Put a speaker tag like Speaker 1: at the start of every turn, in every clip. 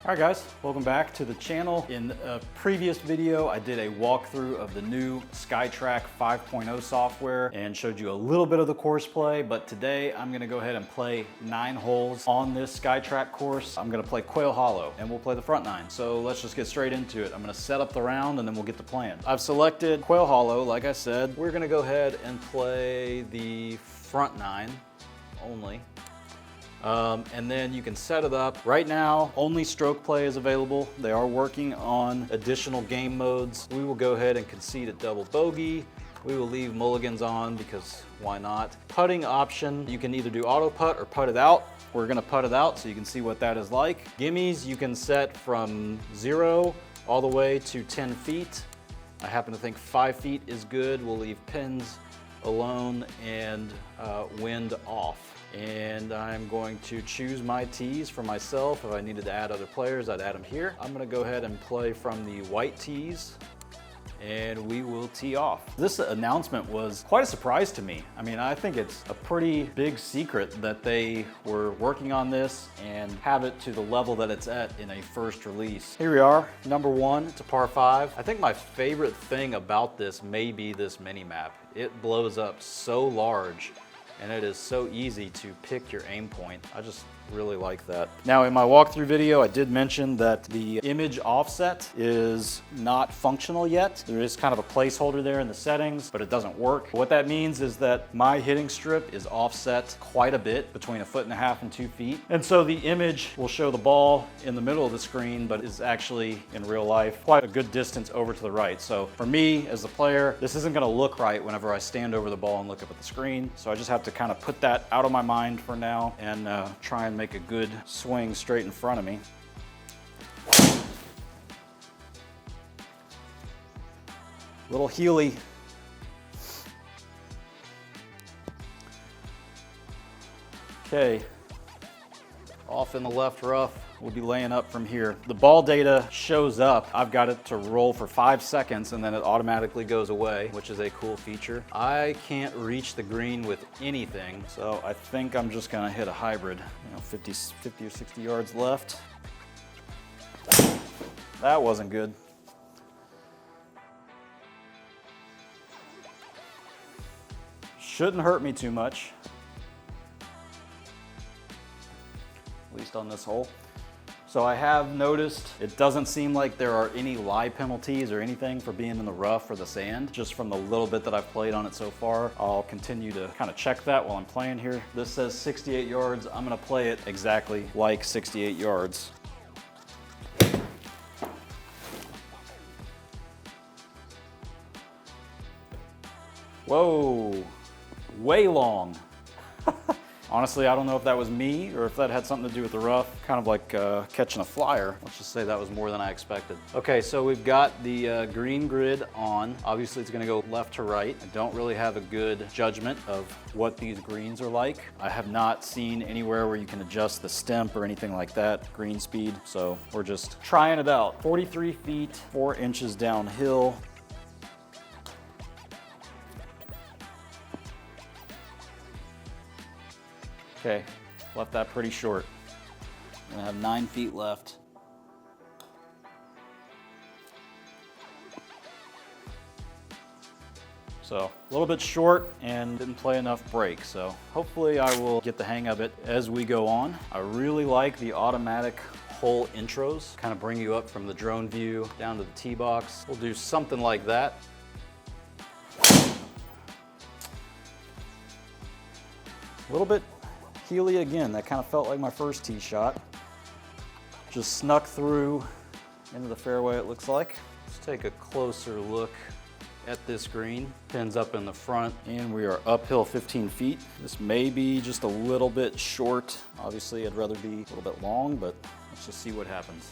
Speaker 1: All right guys, welcome back to the channel. In a previous video, I did a walkthrough of the new SKYTRAK 5.0 software and showed you a little bit of the course play, but today I'm gonna go ahead and play 9 holes on this SKYTRAK course. I'm gonna play Quail Hollow and we'll play the front 9. So let's just get straight into it. I'm gonna set up the round and then we'll get to playing. I've selected Quail Hollow, like I said. We're gonna go ahead and play the front 9 only. And then you can set it up. Right now, only stroke play is available. They are working on additional game modes. We will go ahead and concede a double bogey. We will leave mulligans on because why not? Putting option, you can either do auto putt or putt it out. We're gonna putt it out so you can see what that is like. Gimmies, you can set from 0 all the way to 10 feet. I happen to think 5 feet is good. We'll leave pins alone and wind off. And I'm going to choose my tees for myself. If I needed to add other players, I'd add them here. I'm gonna go ahead and play from the white tees and we will tee off. This announcement was quite a surprise to me. I mean, I think it's a pretty big secret that they were working on this and have it to the level that it's at in a first release. Here we are, number 1, it's a par 5. I think my favorite thing about this may be this mini map. It blows up so large and it is so easy to pick your aim point. I just really like that. Now in my walkthrough video, I did mention that the image offset is not functional yet. There is kind of a placeholder there in the settings, but it doesn't work. What that means is that my hitting strip is offset quite a bit, between 1.5 feet and 2 feet. And so the image will show the ball in the middle of the screen, but is actually in real life quite a good distance over to the right. So for me as the player, this isn't gonna look right whenever I stand over the ball and look up at the screen. So I just have to kind of put that out of my mind for now and try and make a good swing straight in front of me. Little Healy. Okay, off in the left rough. We'll be laying up from here. The ball data shows up. I've got it to roll for 5 seconds and then it automatically goes away, which is a cool feature. I can't reach the green with anything, so I think I'm just gonna hit a hybrid. 50 or 60 yards left. That wasn't good. Shouldn't hurt me too much, at least on this hole. So I have noticed it doesn't seem like there are any lie penalties or anything for being in the rough or the sand. Just from the little bit that I've played on it so far, I'll continue to kind of check that while I'm playing here. This says 68 yards. I'm gonna play it exactly like 68 yards. Whoa, way long. Honestly, I don't know if that was me or if that had something to do with the rough, kind of like catching a flyer. Let's just say that was more than I expected. Okay, so we've got the green grid on. Obviously, it's gonna go left to right. I don't really have a good judgment of what these greens are like. I have not seen anywhere where you can adjust the stemp or anything like that, green speed. So we're just trying it out. 43 feet, 4 inches downhill. Okay, left that pretty short. I'm gonna have 9 feet left. So a little bit short and didn't play enough break. So hopefully I will get the hang of it as we go on. I really like the automatic hole intros, kind of bring you up from the drone view down to the tee box. We'll do something like that. A little bit Healy again. That kind of felt like my first tee shot. Just snuck through into the fairway, it looks like. Let's take a closer look at this green. Pins up in the front and we are uphill 15 feet. This may be just a little bit short. Obviously, I'd rather be a little bit long, but let's just see what happens.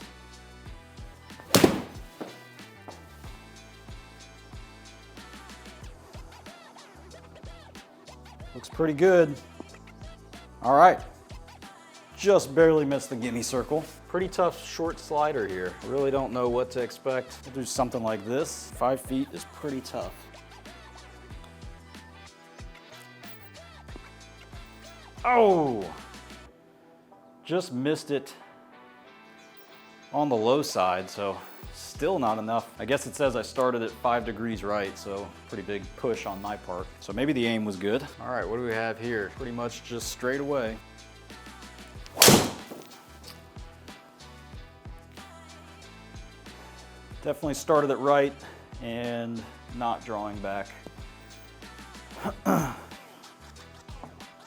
Speaker 1: Looks pretty good. All right, just barely missed the gimme circle. Pretty tough short slider here. I really don't know what to expect. We'll do something like this. 5 feet is pretty tough. Oh, just missed it on the low side, so still not enough. I guess it says I started at 5 degrees right, so pretty big push on my part. So maybe the aim was good. All right, what do we have here? Pretty much just straight away. Definitely started it right and not drawing back.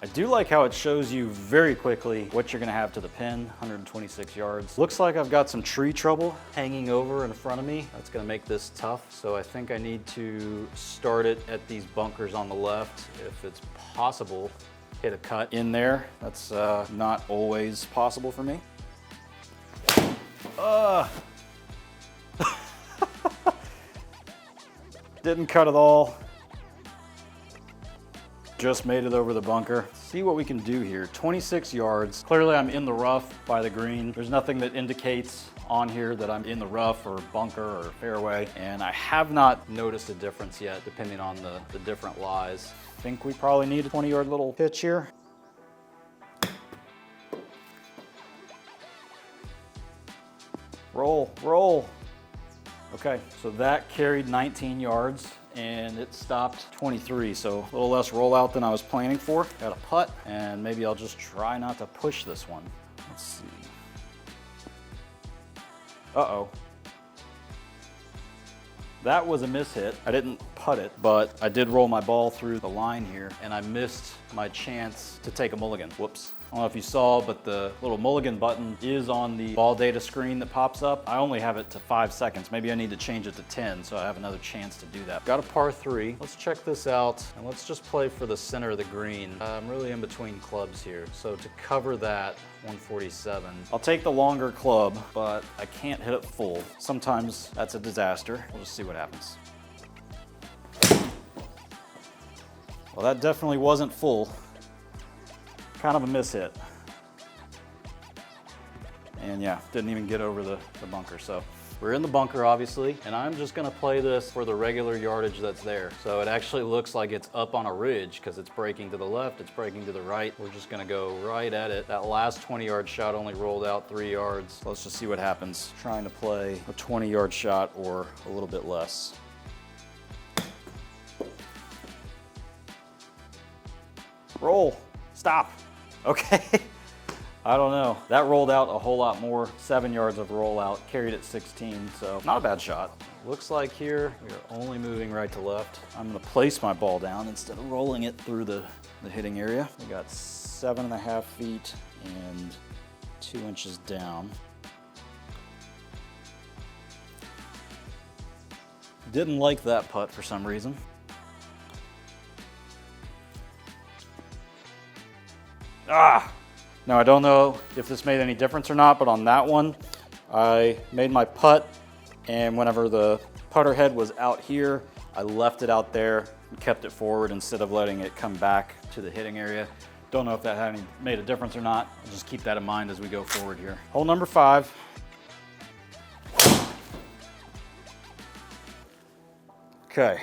Speaker 1: I do like how it shows you very quickly what you're gonna have to the pin, 126 yards. Looks like I've got some tree trouble hanging over in front of me. That's gonna make this tough. So I think I need to start it at these bunkers on the left. If it's possible, hit a cut in there. That's not always possible for me. Didn't cut it all. Just made it over the bunker. See what we can do here. 26 yards. Clearly I'm in the rough by the green. There's nothing that indicates on here that I'm in the rough or bunker or fairway. And I have not noticed a difference yet, depending on the different lies. I think we probably need a 20-yard little pitch here. Roll, roll. Okay, so that carried 19 yards and it stopped 23, so a little less rollout than I was planning for. Got a putt, and maybe I'll just try not to push this one. Let's see. Uh-oh. That was a mishit. I didn't putt it, but I did roll my ball through the line here, and I missed my chance to take a mulligan. Whoops. I don't know if you saw, but the little mulligan button is on the ball data screen that pops up. I only have it to 5 seconds. Maybe I need to change it to 10 so I have another chance to do that. Got a par 3. Let's check this out, and let's just play for the center of the green. I'm really in between clubs here, so to cover that, 147. I'll take the longer club, but I can't hit it full. Sometimes that's a disaster. We'll just see what happens. Well, that definitely wasn't full. Kind of a mishit. And yeah, didn't even get over the bunker. So we're in the bunker, obviously, and I'm just gonna play this for the regular yardage that's there. So it actually looks like it's up on a ridge because it's breaking to the left, it's breaking to the right. We're just gonna go right at it. That last 20-yard shot only rolled out 3 yards. Let's just see what happens. Trying to play a 20-yard shot or a little bit less. Roll, stop. Okay, I don't know. That rolled out a whole lot more. 7 yards of rollout, carried at 16, so not a bad shot. Looks like here we are only moving right to left. I'm gonna place my ball down instead of rolling it through the hitting area. We got 7.5 feet and 2 inches down. Didn't like that putt for some reason. Now I don't know if this made any difference or not, but on that one, I made my putt, and whenever the putter head was out here, I left it out there and kept it forward instead of letting it come back to the hitting area. Don't know if that made a difference or not. I'll just keep that in mind as we go forward here. Hole number 5. Okay.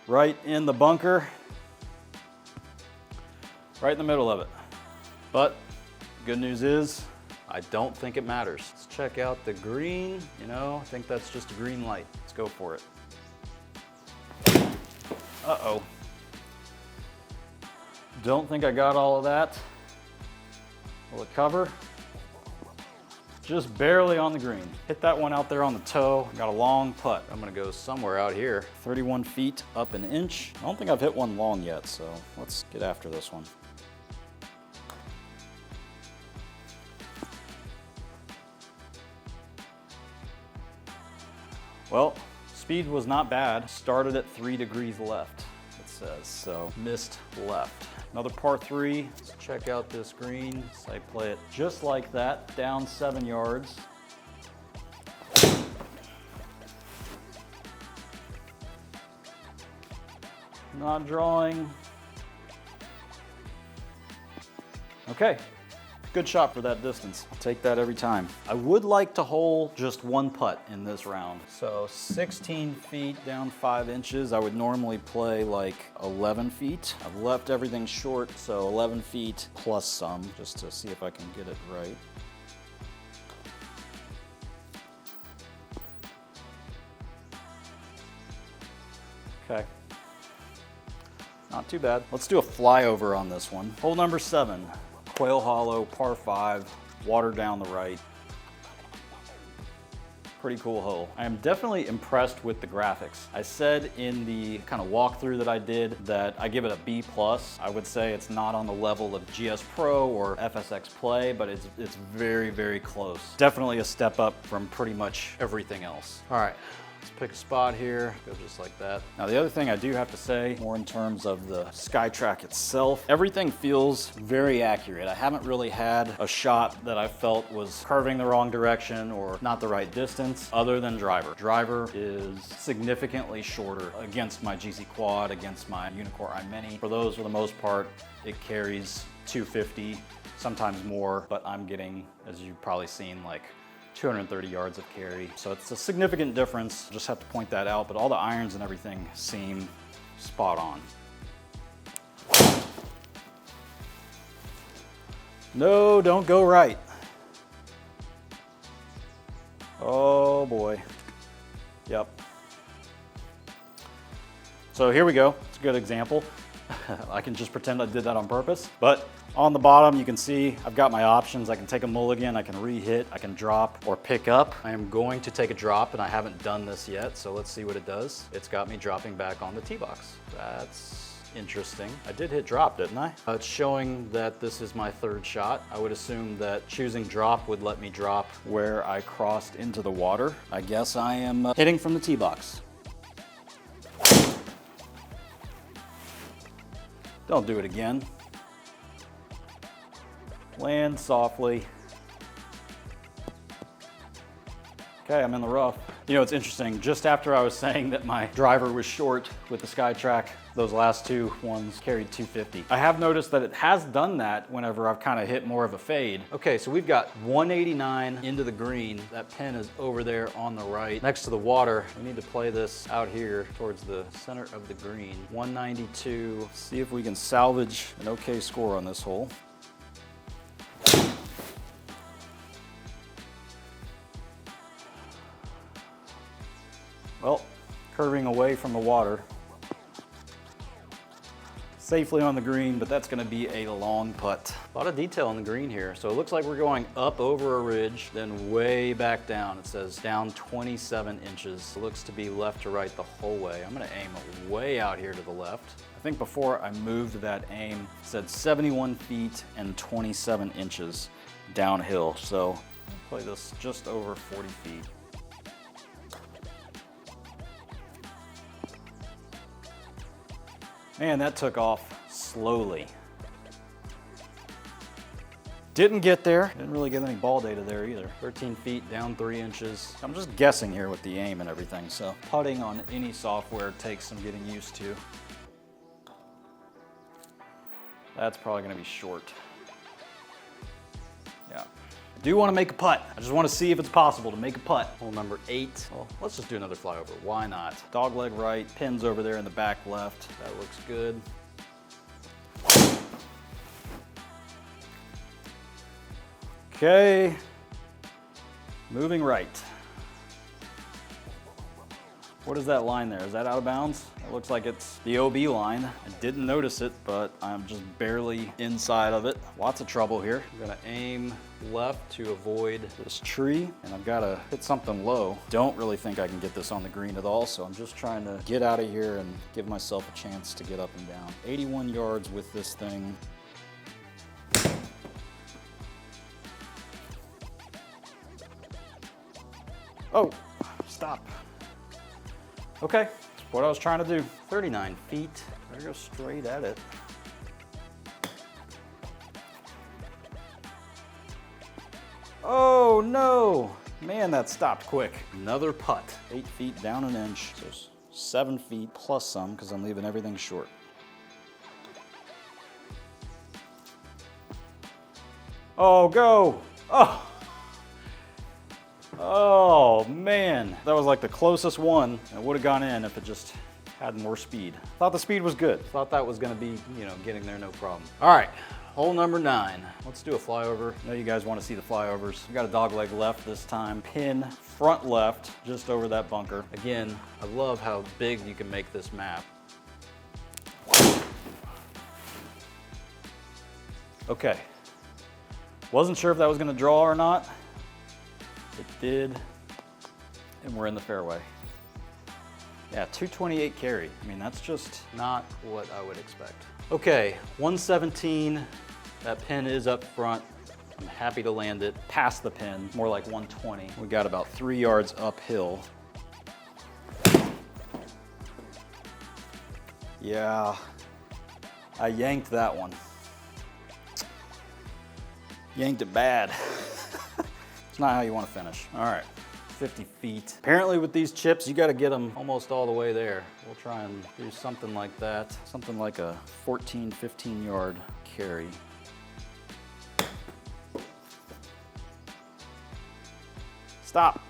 Speaker 1: Right in the bunker. Right in the middle of it. But good news is, I don't think it matters. Let's check out the green. You know, I think that's just a green light. Let's go for it. Uh-oh. Don't think I got all of that. Will it cover? Just barely on the green. Hit that one out there on the toe. Got a long putt. I'm gonna go somewhere out here. 31 feet up an inch. I don't think I've hit one long yet, so let's get after this one. Well, speed was not bad. Started at 3 degrees left, it says, so missed left. Another par 3. Let's check out this green. So I play it just like that, down 7 yards. Not drawing. Okay. Good shot for that distance. I'll take that every time. I would like to hole just one putt in this round. So 16 feet down 5 inches. I would normally play like 11 feet. I've left everything short, so 11 feet plus some, just to see if I can get it right. Okay. Not too bad. Let's do a flyover on this one. Hole number 7, Quail Hollow, par 5, water down the right. Pretty cool hole. I am definitely impressed with the graphics. I said in the kind of walkthrough that I did that I give it a B+. I would say it's not on the level of GS Pro or FSX Play, but it's very, very close. Definitely a step up from pretty much everything else. All right. Let's pick a spot here, go just like that. Now the other thing I do have to say, more in terms of the SKYTRAK itself, everything feels very accurate. I haven't really had a shot that I felt was curving the wrong direction or not the right distance, other than driver. Driver is significantly shorter against my GCQuad, against my Uneekor Eye Mini. For those, for the most part, it carries 250, sometimes more, but I'm getting, as you've probably seen, like 230 yards of carry. So it's a significant difference. Just have to point that out, but all the irons and everything seem spot on. No, don't go right. Oh boy. Yep. So here we go. It's a good example. I can just pretend I did that on purpose, but on the bottom, you can see I've got my options. I can take a mulligan, I can re-hit, I can drop or pick up. I am going to take a drop, and I haven't done this yet, so let's see what it does. It's got me dropping back on the tee box. That's interesting. I did hit drop, didn't I? It's showing that this is my 3rd shot. I would assume that choosing drop would let me drop where I crossed into the water. I guess I am hitting from the tee box. Don't do it again. Land softly. Okay, I'm in the rough. You know, it's interesting. Just after I was saying that my driver was short with the SKYTRAK, those last 2 ones carried 250. I have noticed that it has done that whenever I've kind of hit more of a fade. Okay, so we've got 189 into the green. That pin is over there on the right next to the water. We need to play this out here towards the center of the green. 192. See if we can salvage an okay score on this hole. Well, curving away from the water. Safely on the green, but that's gonna be a long putt. A lot of detail on the green here. So it looks like we're going up over a ridge, then way back down. It says down 27 inches. It looks to be left to right the whole way. I'm gonna aim way out here to the left. I think before I moved that aim, it said 71 feet and 27 inches downhill. So I'll play this just over 40 feet. Man, that took off slowly. Didn't get there. Didn't really get any ball data there either. 13 feet, down 3 inches. I'm just guessing here with the aim and everything, so putting on any software takes some getting used to. That's probably gonna be short. Yeah. I do want to make a putt. I just want to see if it's possible to make a putt. Hole number 8. Well, let's just do another flyover. Why not? Dogleg right, pins over there in the back left. That looks good. Okay. Moving right. What is that line there? Is that out of bounds? It looks like it's the OB line. I didn't notice it, but I'm just barely inside of it. Lots of trouble here. I'm gonna aim left to avoid this tree, and I've gotta hit something low. Don't really think I can get this on the green at all, so I'm just trying to get out of here and give myself a chance to get up and down. 81 yards with this thing. Oh, stop. Okay, that's what I was trying to do. 39 feet, I go straight at it. Oh no, man, that stopped quick. Another putt, 8 feet down an inch. So 7 feet plus some, because I'm leaving everything short. Oh, go, oh. Oh man, that was like the closest one. It would have gone in if it just had more speed. Thought the speed was good. Thought that was gonna be, you know, getting there no problem. All right, hole number 9. Let's do a flyover. I know you guys want to see the flyovers. We got a dog leg left this time. Pin front left, just over that bunker. Again, I love how big you can make this map. Okay. Wasn't sure if that was gonna draw or not. It did, and we're in the fairway. Yeah, 228 carry. I mean, that's just not what I would expect. Okay, 117. That pin is up front. I'm happy to land it past the pin, more like 120. We got about 3 yards uphill. Yeah, I yanked that one. Yanked it bad. It's not how you want to finish. All right. 50 feet. Apparently with these chips, you got to get them almost all the way there. We'll try and do something like that. Something like a 14, 15 yard carry. Stop.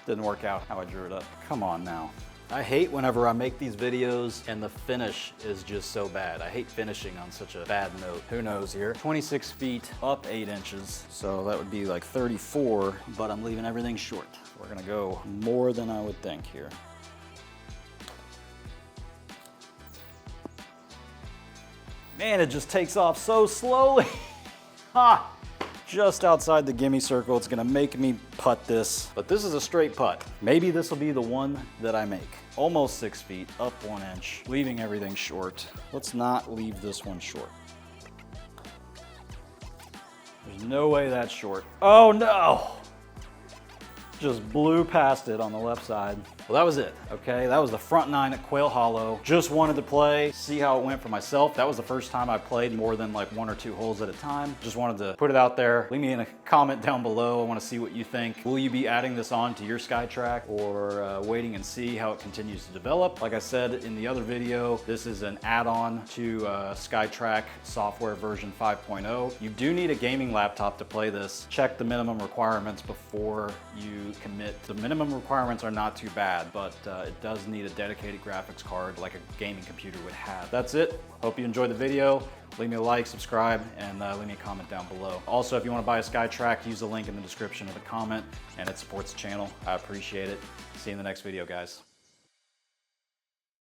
Speaker 1: Didn't work out how I drew it up. Come on now. I hate whenever I make these videos and the finish is just so bad. I hate finishing on such a bad note. Who knows here? 26 feet, up 8 inches. So that would be like 34, but I'm leaving everything short. We're gonna go more than I would think here. Man, it just takes off so slowly. Ha! Just outside the gimme circle. It's gonna make me putt this, but this is a straight putt. Maybe this will be the one that I make. Almost 6 feet, up 1 inch, leaving everything short. Let's not leave this one short. There's no way that's short. Oh no! Just blew past it on the left side. Well, that was it, okay? That was the front 9 at Quail Hollow. Just wanted to play, see how it went for myself. That was the first time I played more than like 1 or 2 holes at a time. Just wanted to put it out there. Leave me in a comment down below. I wanna see what you think. Will you be adding this on to your SKYTRAK or waiting and see how it continues to develop? Like I said in the other video, this is an add-on to SKYTRAK software version 5.0. You do need a gaming laptop to play this. Check the minimum requirements before you commit. The minimum requirements are not too bad, but it does need a dedicated graphics card like a gaming computer would have. That's it. Hope you enjoyed the video. Leave me a like, subscribe, and leave me a comment down below. Also, if you want to buy a SKYTRAK, use the link in the description of the comment, and it supports the channel. I appreciate it. See you in the next video, guys.